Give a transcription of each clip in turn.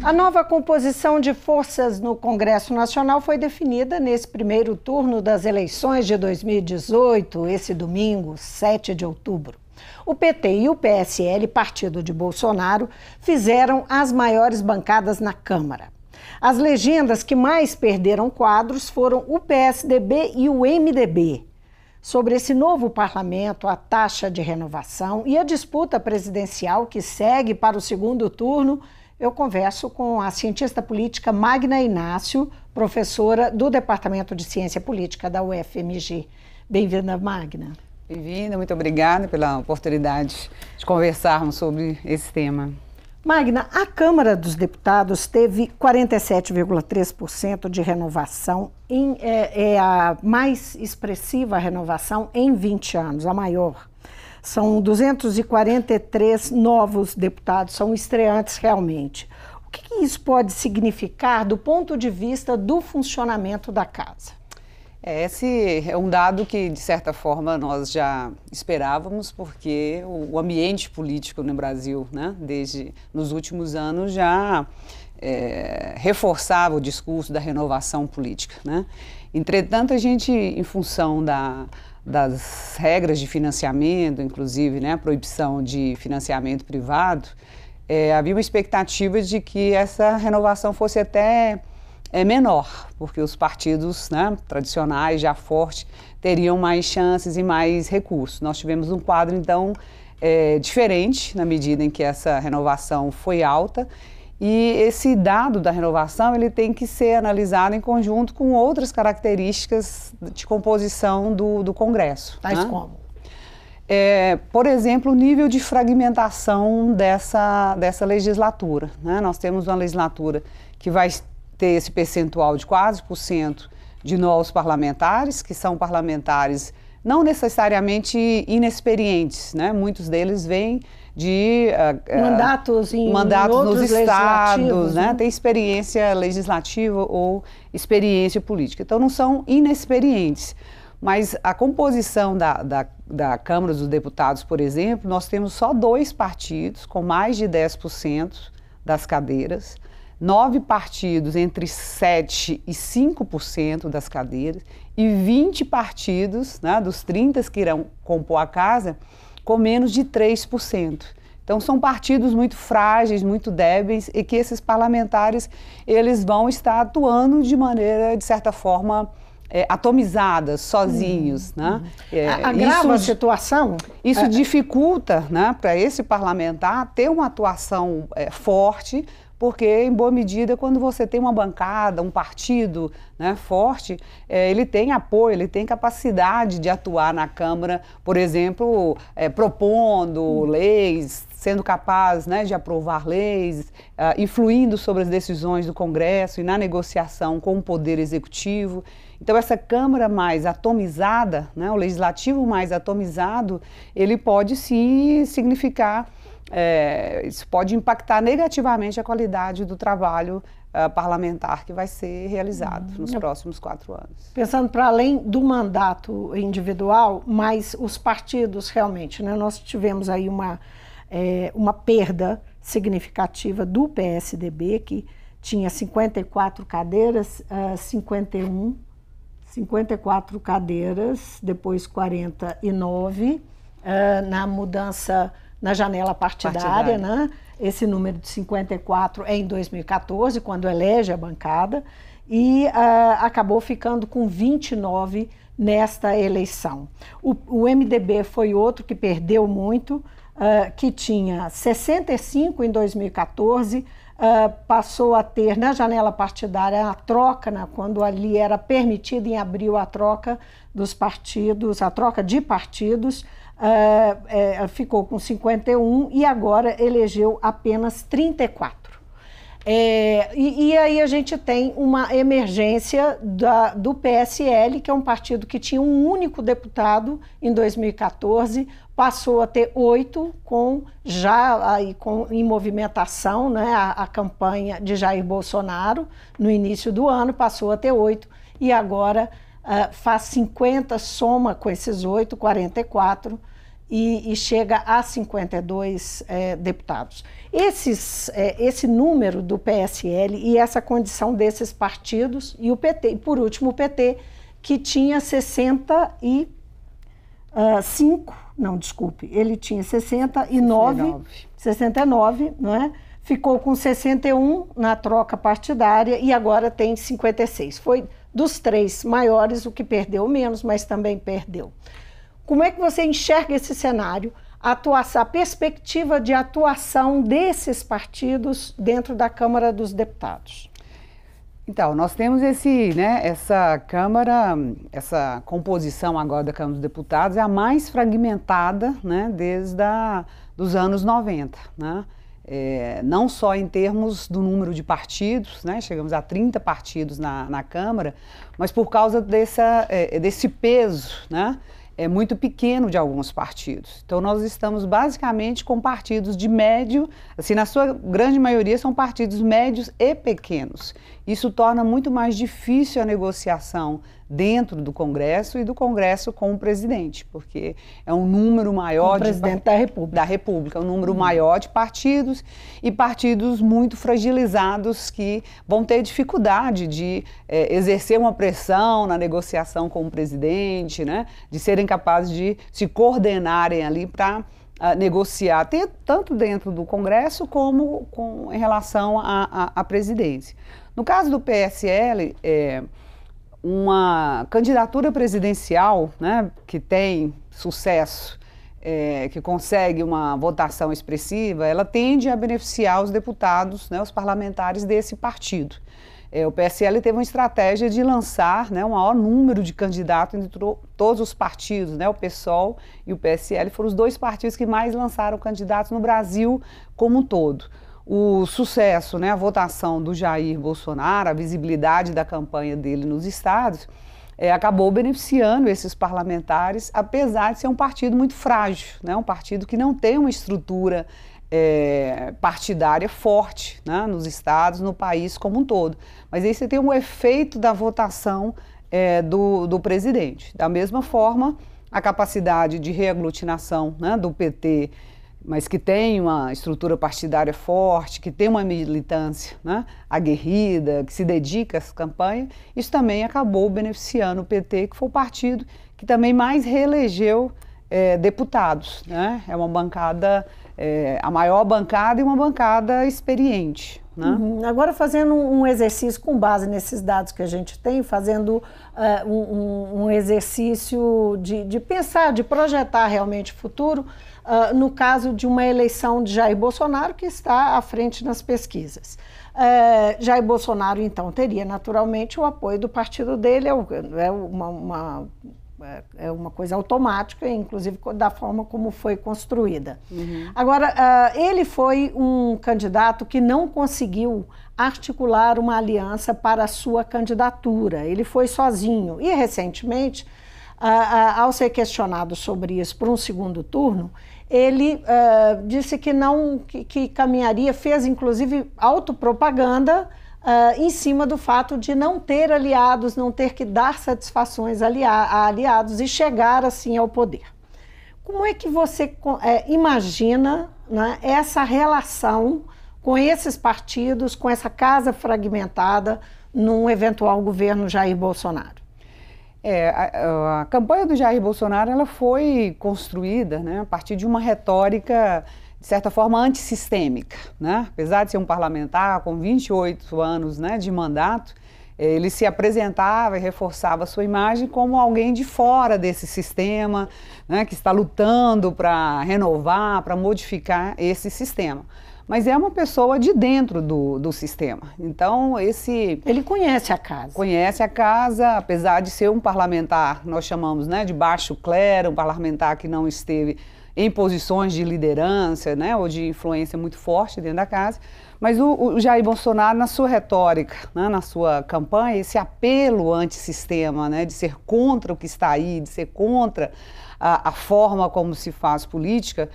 A nova composição de forças no Congresso Nacional foi definida nesse primeiro turno das eleições de 2018, esse domingo, 7 de outubro. O PT e o PSL, partido de Bolsonaro, fizeram as maiores bancadas na Câmara. As legendas que mais perderam quadros foram o PSDB e o MDB. Sobre esse novo parlamento, a taxa de renovação e a disputa presidencial que segue para o segundo turno, eu converso com a cientista política Magna Inácio, professora do Departamento de Ciência Política da UFMG. Bem-vinda, Magna. Bem-vinda, muito obrigada pela oportunidade de conversarmos sobre esse tema. Magna, a Câmara dos Deputados teve 47,3% de renovação, é a mais expressiva renovação em 20 anos, a maior. São 243 novos deputados, são estreantes realmente. O que isso pode significar do ponto de vista do funcionamento da casa? Esse é um dado que, de certa forma, nós já esperávamos, porque o ambiente político no Brasil, né, desde nos últimos anos, já reforçava o discurso da renovação política, né? Entretanto, a gente, em função das regras de financiamento, inclusive, né, a proibição de financiamento privado, havia uma expectativa de que essa renovação fosse até menor, porque os partidos, né, tradicionais, já fortes, teriam mais chances e mais recursos. Nós tivemos um quadro, então, diferente, na medida em que essa renovação foi alta, e esse dado da renovação ele tem que ser analisado em conjunto com outras características de composição do Congresso. Tais né? como? Por exemplo, o nível de fragmentação dessa legislatura. Né? Nós temos uma legislatura que vai ter esse percentual de quase por cento de novos parlamentares, que são parlamentares não necessariamente inexperientes, né? Muitos deles vêm de mandatos nos estados, né? Tem experiência legislativa ou experiência política. Então não são inexperientes, mas a composição da Câmara dos Deputados, por exemplo, nós temos só 2 partidos com mais de 10% das cadeiras, 9 partidos entre 7% e 5% das cadeiras e 20 partidos, né, dos 30 que irão compor a casa, com menos de 3%. Então são partidos muito frágeis, muito débeis e que esses parlamentares eles vão estar atuando de maneira, de certa forma, atomizadas, sozinhos. Né? Agrava a situação? Isso dificulta, né, para esse parlamentar ter uma atuação forte, porque, em boa medida, quando você tem uma bancada, um partido, né, forte, ele tem apoio, ele tem capacidade de atuar na Câmara, por exemplo, propondo leis, sendo capaz, né, de aprovar leis, influindo sobre as decisões do Congresso e na negociação com o Poder Executivo. Então, essa Câmara mais atomizada, né, o Legislativo mais atomizado, ele pode sim significar... isso pode impactar negativamente a qualidade do trabalho parlamentar que vai ser realizado nos próximos 4 anos. Pensando para além do mandato individual, mas os partidos realmente, né? Nós tivemos aí uma perda significativa do PSDB, que tinha 54 cadeiras, 54 cadeiras, depois 49, na mudança... na janela partidária, né? Esse número de 54 é em 2014, quando elege a bancada, e acabou ficando com 29 nesta eleição. O MDB foi outro que perdeu muito, que tinha 65 em 2014, passou a ter na janela partidária a troca, né, quando ali era permitido em abril a troca dos partidos, a troca de partidos, ficou com 51 e agora elegeu apenas 34. E aí a gente tem uma emergência do PSL, que é um partido que tinha um único deputado em 2014, passou a ter 8, em movimentação, né, a campanha de Jair Bolsonaro no início do ano, passou a ter 8 e agora faz 50, soma com esses 8, 44, e chega a 52 deputados. Esse número do PSL e essa condição desses partidos, e o PT, e por último o PT, que tinha 69, não é? Ficou com 61 na troca partidária e agora tem 56. Foi dos três maiores o que perdeu menos, mas também perdeu. Como é que você enxerga esse cenário, a perspectiva de atuação desses partidos dentro da Câmara dos Deputados? Então, nós temos essa Câmara, essa composição agora da Câmara dos Deputados é a mais fragmentada, né, desde os anos 90, né? Não só em termos do número de partidos, né, chegamos a 30 partidos na Câmara, mas por causa desse peso, né, muito pequeno de alguns partidos. Então nós estamos basicamente com partidos de médio, assim, na sua grande maioria são partidos médios e pequenos. Isso torna muito mais difícil a negociação dentro do Congresso e do Congresso com o presidente, porque é um número maior de presidente da República, um número maior de partidos e partidos muito fragilizados que vão ter dificuldade de exercer uma pressão na negociação com o presidente, né, de serem capazes de se coordenarem ali para negociar, tanto dentro do Congresso como em relação à presidência. No caso do PSL, uma candidatura presidencial, né, que tem sucesso, que consegue uma votação expressiva, ela tende a beneficiar os deputados, né, os parlamentares desse partido. O PSL teve uma estratégia de lançar, né, um maior número de candidatos entre todos os partidos, né, o PSOL e o PSL foram os dois partidos que mais lançaram candidatos no Brasil como um todo. O sucesso, né, a votação do Jair Bolsonaro, a visibilidade da campanha dele nos estados, acabou beneficiando esses parlamentares, apesar de ser um partido muito frágil, né, um partido que não tem uma estrutura partidária forte, né, nos estados, no país como um todo. Mas aí você tem um efeito da votação do presidente. Da mesma forma, a capacidade de reaglutinação, né, do PT, mas que tem uma estrutura partidária forte, que tem uma militância, né, aguerrida, que se dedica a essa campanha, isso também acabou beneficiando o PT, que foi o partido que também mais reelegeu deputados, né? É uma bancada, a maior bancada e uma bancada experiente, né? Agora, fazendo um exercício com base nesses dados que a gente tem, fazendo um exercício de pensar, de projetar realmente o futuro, no caso de uma eleição de Jair Bolsonaro, que está à frente nas pesquisas. Jair Bolsonaro, então, teria naturalmente o apoio do partido dele, é uma coisa automática, inclusive da forma como foi construída. Agora, ele foi um candidato que não conseguiu articular uma aliança para a sua candidatura. Ele foi sozinho e, recentemente, ao ser questionado sobre isso por um segundo turno, ele disse que caminharia, fez inclusive autopropaganda em cima do fato de não ter aliados, não ter que dar satisfações a aliados e chegar assim ao poder. Como é que você imagina, né, essa relação com esses partidos, com essa casa fragmentada num eventual governo Jair Bolsonaro? A campanha do Jair Bolsonaro ela foi construída, né, a partir de uma retórica, de certa forma, antissistêmica, né? Apesar de ser um parlamentar com 28 anos, né, de mandato, ele se apresentava e reforçava a sua imagem como alguém de fora desse sistema, né, que está lutando para renovar, para modificar esse sistema. Mas é uma pessoa de dentro do sistema. Então, ele conhece a casa. Conhece a casa, apesar de ser um parlamentar, nós chamamos, né, de baixo clero, um parlamentar que não esteve em posições de liderança, né, ou de influência muito forte dentro da casa. Mas o Jair Bolsonaro, na sua retórica, né, na sua campanha, esse apelo antissistema, né, de ser contra o que está aí, de ser contra a forma como se faz política,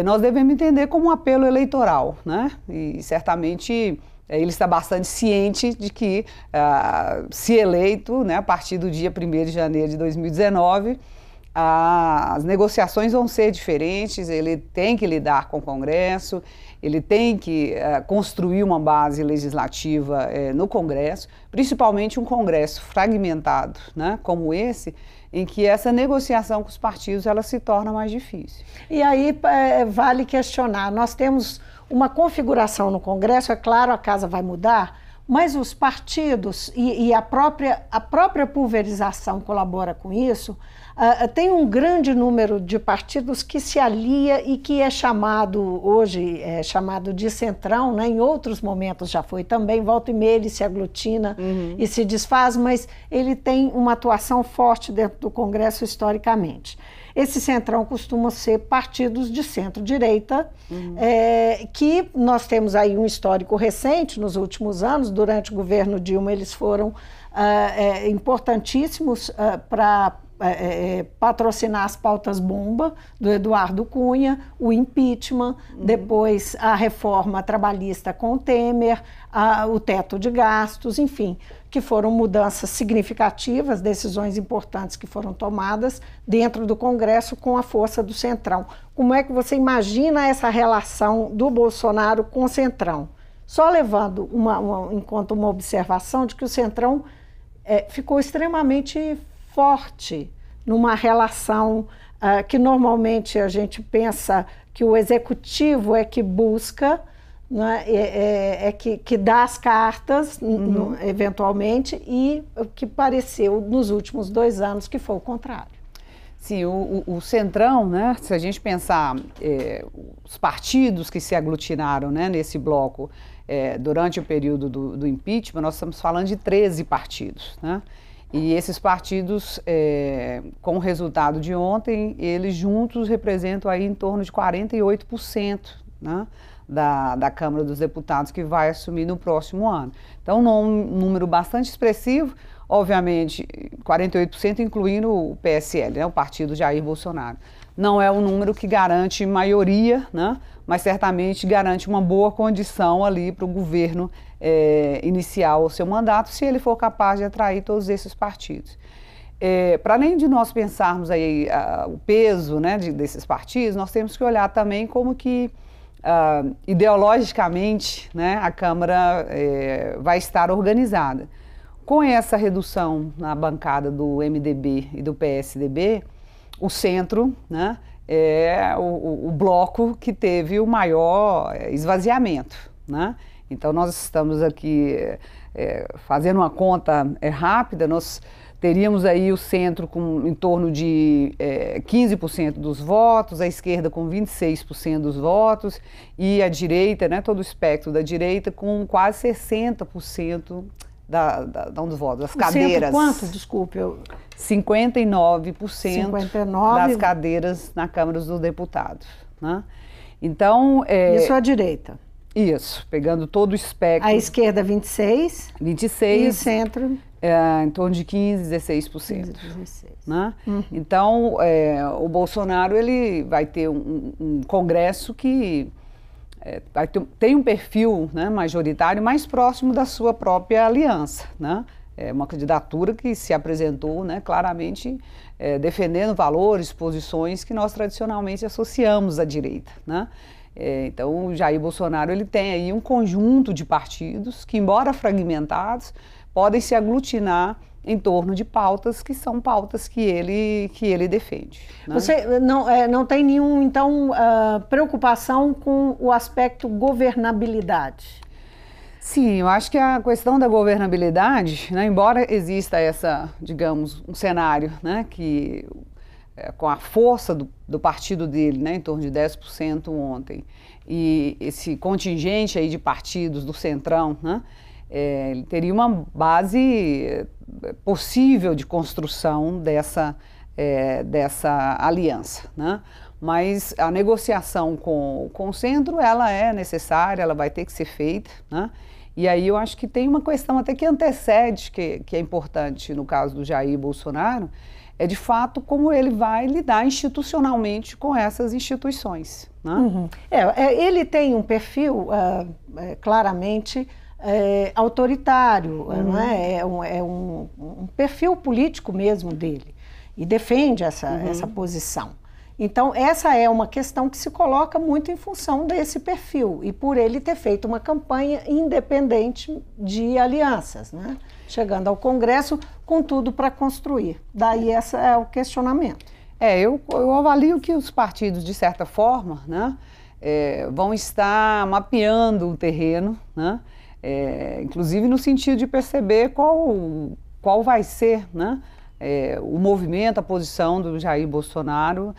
nós devemos entender como um apelo eleitoral, né? E certamente ele está bastante ciente de que, se eleito, né, a partir do dia 1º de janeiro de 2019, as negociações vão ser diferentes, ele tem que lidar com o Congresso, ele tem que construir uma base legislativa no Congresso, principalmente um Congresso fragmentado, né, como esse, em que essa negociação com os partidos ela se torna mais difícil. E aí vale questionar, nós temos uma configuração no Congresso, é claro, a casa vai mudar, mas os partidos e a própria pulverização colabora com isso. Tem um grande número de partidos que se alia e que é chamado, hoje, de centrão, né? Em outros momentos já foi também, volta e meia ele se aglutina e se desfaz, mas ele tem uma atuação forte dentro do Congresso historicamente. Esse centrão costuma ser partidos de centro-direita, que nós temos aí um histórico recente nos últimos anos. Durante o governo Dilma eles foram importantíssimos para patrocinar as pautas-bomba do Eduardo Cunha, o impeachment, depois a reforma trabalhista com o Temer, o teto de gastos, enfim, que foram mudanças significativas, decisões importantes que foram tomadas dentro do Congresso com a força do Centrão. Como é que você imagina essa relação do Bolsonaro com o Centrão? Só levando em conta uma observação de que o Centrão ficou extremamente forte numa relação que normalmente a gente pensa que o executivo é que busca, né, que dá as cartas, eventualmente, e o que pareceu nos últimos 2 anos que foi o contrário. Sim, o Centrão, né, se a gente pensar os partidos que se aglutinaram, né, nesse bloco durante o período do impeachment, nós estamos falando de 13 partidos, né? E esses partidos, com o resultado de ontem, eles juntos representam aí em torno de 48%, né, da Câmara dos Deputados que vai assumir no próximo ano. Então, um número bastante expressivo, obviamente, 48% incluindo o PSL, né, o partido Jair Bolsonaro. Não é um número que garante maioria, né, mas certamente garante uma boa condição ali para o governo iniciar o seu mandato, se ele for capaz de atrair todos esses partidos. Para além de nós pensarmos aí o peso, né, desses partidos, nós temos que olhar também como que ideologicamente, né, a Câmara vai estar organizada. Com essa redução na bancada do MDB e do PSDB, o centro, né, é o bloco que teve o maior esvaziamento, né? Então, nós estamos aqui fazendo uma conta rápida, nós teríamos aí o centro com em torno de 15% dos votos, a esquerda com 26% dos votos e a direita, né, todo o espectro da direita com quase 60% dos votos, das cadeiras. Quanto? Desculpe. 59% das cadeiras na Câmara dos Deputados, né? Então, isso é a direita. Isso, pegando todo o espectro. A esquerda 26%. 26%. E o centro? Em torno de 15%, 16%. 16%. Né? Então, o Bolsonaro ele vai ter um Congresso que tem um perfil, né, majoritário mais próximo da sua própria aliança, né? É uma candidatura que se apresentou, né, claramente defendendo valores, posições que nós tradicionalmente associamos à direita, né? Então, o Jair Bolsonaro ele tem aí um conjunto de partidos que, embora fragmentados, podem se aglutinar em torno de pautas que são pautas que ele defende, né? Você não tem nenhum, então, preocupação com o aspecto governabilidade? Sim, eu acho que a questão da governabilidade, né, embora exista digamos, um cenário, né, que com a força do partido dele, né, em torno de 10% ontem, e esse contingente aí de partidos do Centrão, né, ele teria uma base possível de construção dessa aliança, né? Mas a negociação com o centro, ela é necessária, ela vai ter que ser feita, né? E aí eu acho que tem uma questão até que antecede, que é importante no caso do Jair Bolsonaro, é de fato como ele vai lidar institucionalmente com essas instituições, né? Ele tem um perfil claramente autoritário, não é? É um perfil político mesmo dele. e defende essa posição. Então, essa é uma questão que se coloca muito em função desse perfil e por ele ter feito uma campanha independente de alianças, né? Chegando ao Congresso com tudo para construir. Daí esse é o questionamento. Eu avalio que os partidos, de certa forma, né, vão estar mapeando o terreno, né, inclusive no sentido de perceber qual vai ser, né, o movimento, a posição do Jair Bolsonaro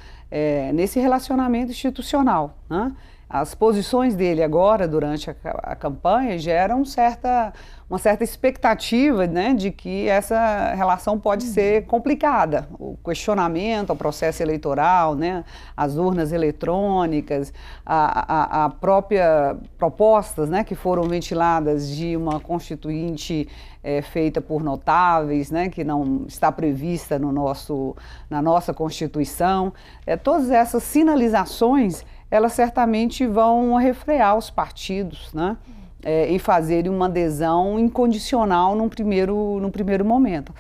nesse relacionamento institucional, né? As posições dele agora, durante a campanha, geram uma certa expectativa, né, de que essa relação pode ser complicada. O questionamento ao processo eleitoral, né, as urnas eletrônicas, a própria propostas, né, que foram ventiladas de uma constituinte feita por notáveis, né, que não está prevista na nossa Constituição. Todas essas sinalizações, elas certamente vão refrear os partidos, né, e fazerem uma adesão incondicional num primeiro momento.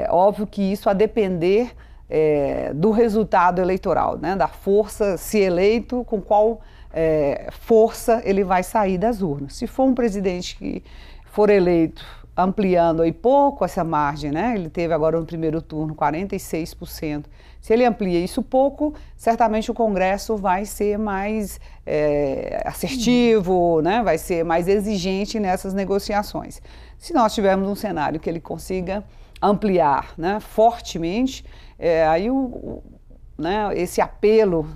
Óbvio que isso a depender do resultado eleitoral, né, da força, se eleito, com qual força ele vai sair das urnas. Se for um presidente que for eleito ampliando aí pouco essa margem, né, ele teve agora no primeiro turno 46%, se ele amplia isso pouco, certamente o Congresso vai ser mais assertivo, né? Vai ser mais exigente nessas negociações. Se nós tivermos um cenário que ele consiga ampliar, né, fortemente, aí né, esse apelo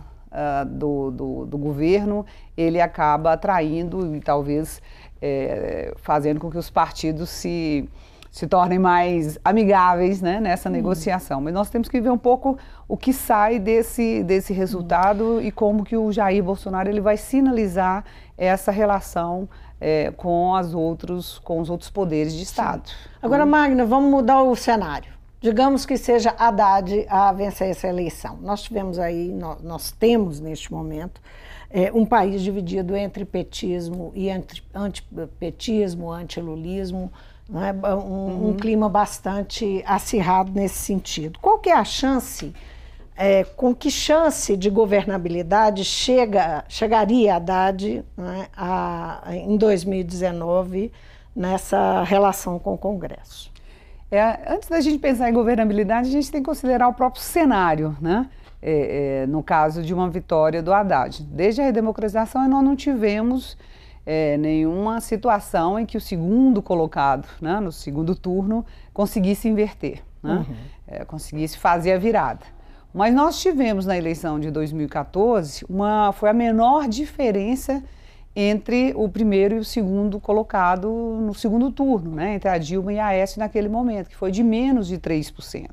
do governo, ele acaba atraindo e talvez fazendo com que os partidos se tornem mais amigáveis, né, nessa negociação. Mas nós temos que ver um pouco o que sai desse resultado e como que o Jair Bolsonaro ele vai sinalizar essa relação com os outros poderes de Estado. Agora, Magna, vamos mudar o cenário. Digamos que seja Haddad a vencer essa eleição. Nós temos neste momento um país dividido entre petismo e antipetismo, antilulismo, né? Um clima bastante acirrado nesse sentido. Qual que é a chance, com que chance de governabilidade chegaria Haddad, né, em 2019 nessa relação com o Congresso? Antes da gente pensar em governabilidade, a gente tem que considerar o próprio cenário, né? No caso de uma vitória do Haddad. Desde a redemocratização, nós não tivemos nenhuma situação em que o segundo colocado, né, no segundo turno, conseguisse inverter, né? Conseguisse fazer a virada. Mas nós tivemos na eleição de 2014, foi a menor diferença entre o primeiro e o segundo colocado no segundo turno, né, entre a Dilma e a Aécio naquele momento, que foi de menos de 3%.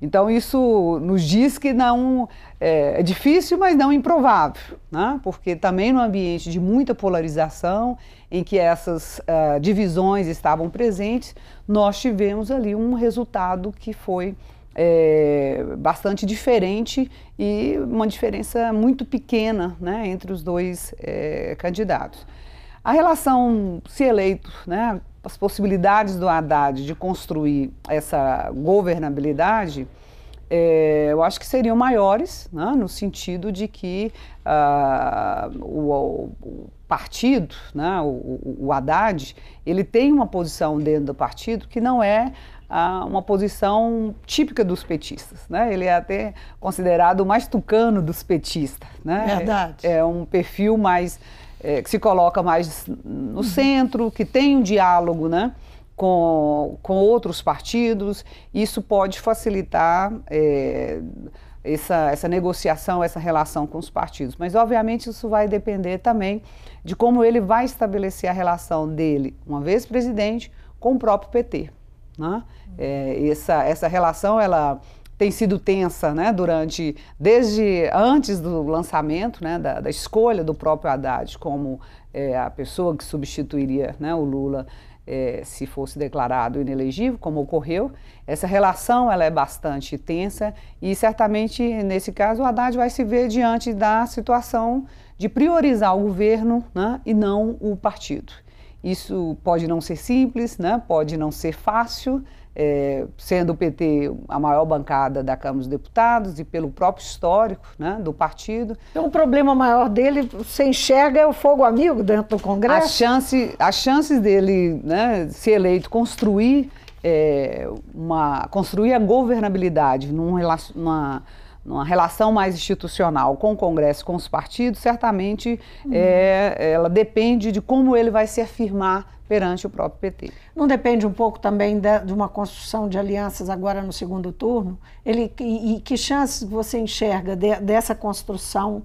Então isso nos diz que não é difícil, mas não improvável, né? Porque também no ambiente de muita polarização, em que essas divisões estavam presentes, nós tivemos ali um resultado que foi bastante diferente e uma diferença muito pequena, né, entre os dois candidatos. A relação, se eleito, né, as possibilidades do Haddad de construir essa governabilidade, eu acho que seriam maiores, né, no sentido de que o partido, né, o Haddad, ele tem uma posição dentro do partido que não é uma posição típica dos petistas, né? Ele é até considerado o mais tucano dos petistas, né? Verdade. É um perfil mais que se coloca mais no centro, que tem um diálogo, né, com outros partidos. Isso pode facilitar essa negociação, essa relação com os partidos. Mas, obviamente, isso vai depender também de como ele vai estabelecer a relação dele, uma vez presidente, com o próprio PT, né? Essa relação, ela tem sido tensa, né, desde antes do lançamento, né, da escolha do próprio Haddad como a pessoa que substituiria, né, o Lula se fosse declarado inelegível, como ocorreu. Essa relação ela é bastante tensa e certamente nesse caso o Haddad vai se ver diante da situação de priorizar o governo, né, e não o partido. Isso pode não ser simples, né? Pode não ser fácil, sendo o PT a maior bancada da Câmara dos Deputados e pelo próprio histórico, né, do partido. Então, o problema maior dele, você enxerga, é o fogo amigo dentro do Congresso? As chances dele, né, ser eleito, construir a governabilidade numa relação mais institucional com o Congresso, com os partidos, certamente ela depende de como ele vai se afirmar perante o próprio PT. Não depende um pouco também de uma construção de alianças agora no segundo turno? E que chances você enxerga dessa construção,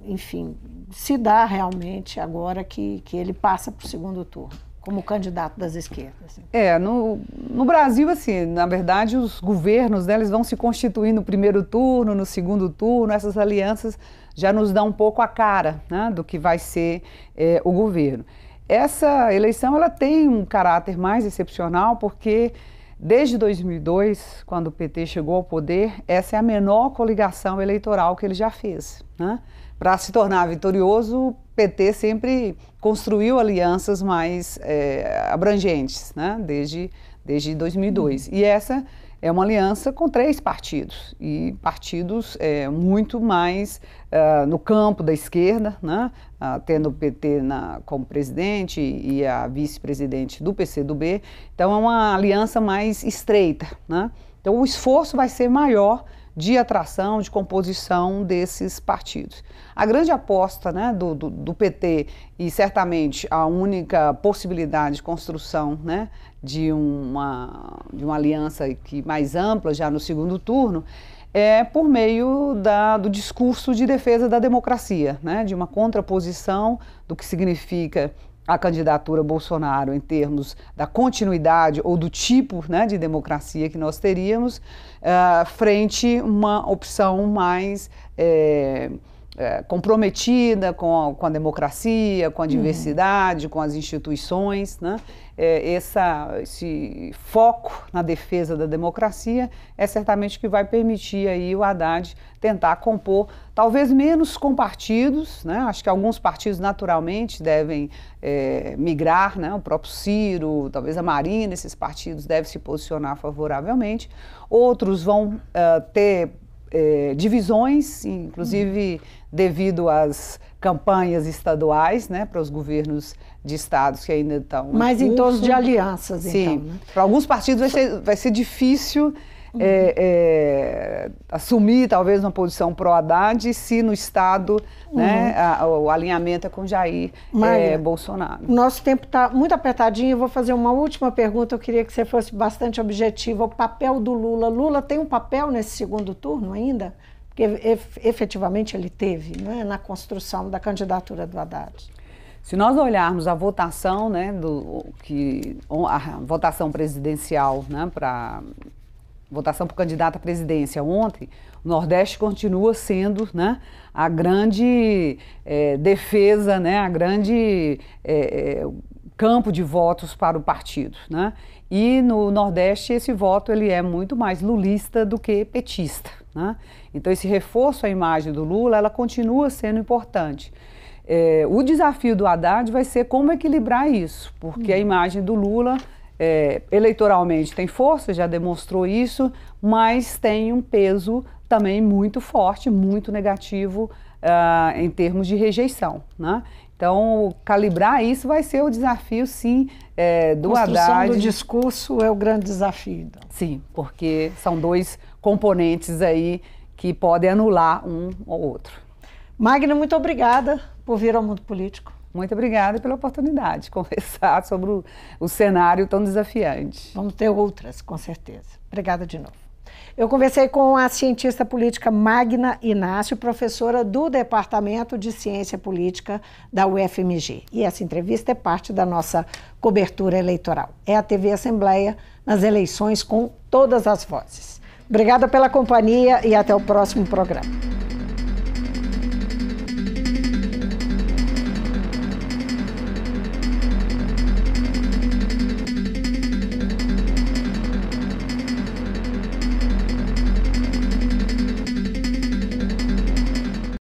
enfim, se dá realmente agora que ele passa para o segundo turno? Como candidato das esquerdas. No Brasil, assim, na verdade, os governos, né, eles vão se constituir no primeiro turno, no segundo turno, essas alianças já nos dão um pouco a cara, né, do que vai ser o governo. Essa eleição, ela tem um caráter mais excepcional, porque desde 2002, quando o PT chegou ao poder, essa é a menor coligação eleitoral que ele já fez, né? Para se tornar vitorioso, o PT sempre construiu alianças mais abrangentes, né? Desde 2002. E essa é uma aliança com 3 partidos, e partidos muito mais no campo da esquerda, né? Tendo o PT como presidente e a vice-presidente do PCdoB. Então é uma aliança mais estreita, né? Então o esforço vai ser maior de atração, de composição desses partidos. A grande aposta, né, do PT, e certamente a única possibilidade de construção, né, de uma aliança mais ampla já no segundo turno, é por meio do discurso de defesa da democracia, né, de uma contraposição do que significa a candidatura Bolsonaro em termos da continuidade ou do tipo, né, de democracia que nós teríamos, frente a uma opção mais comprometida com a democracia, com a diversidade, com as instituições, né? Esse foco na defesa da democracia é certamente o que vai permitir aí o Haddad tentar compor, talvez menos com partidos, né? Acho que alguns partidos naturalmente devem migrar, né? O próprio Ciro, talvez a Marina, esses partidos devem se posicionar favoravelmente. Outros vão ter divisões, inclusive devido às campanhas estaduais, né, para os governos de estados que ainda estão mas em torno de alianças, sim, então, né? Para alguns partidos vai ser difícil assumir talvez uma posição pró-Haddad se no estado, né, o alinhamento é com Jair Bolsonaro. O nosso tempo está muito apertadinho, eu vou fazer uma última pergunta, eu queria que você fosse bastante objetiva. O papel do Lula. Lula tem um papel nesse segundo turno ainda? Porque efetivamente ele teve, né, na construção da candidatura do Haddad. Se nós olharmos a votação, né, a votação presidencial, né, votação por candidato à presidência ontem, o Nordeste continua sendo, né, a grande defesa, né, a grande campo de votos para o partido, né? E no Nordeste esse voto ele é muito mais lulista do que petista, né? Então esse reforço à imagem do Lula, ela continua sendo importante. O desafio do Haddad vai ser como equilibrar isso, porque a imagem do Lula eleitoralmente tem força, já demonstrou isso, mas tem um peso também muito forte, muito negativo em termos de rejeição, né? Então, calibrar isso vai ser o desafio, sim, do Haddad. A construção do discurso é o grande desafio. Então. Sim, porque são 2 componentes aí que podem anular um ou outro. Magna, muito obrigada por vir ao Mundo Político. Muito obrigada pela oportunidade de conversar sobre o cenário tão desafiante. Vamos ter outras, com certeza. Obrigada de novo. Eu conversei com a cientista política Magna Inácio, professora do Departamento de Ciência Política da UFMG. E essa entrevista é parte da nossa cobertura eleitoral. É a TV Assembleia nas eleições com todas as vozes. Obrigada pela companhia e até o próximo programa.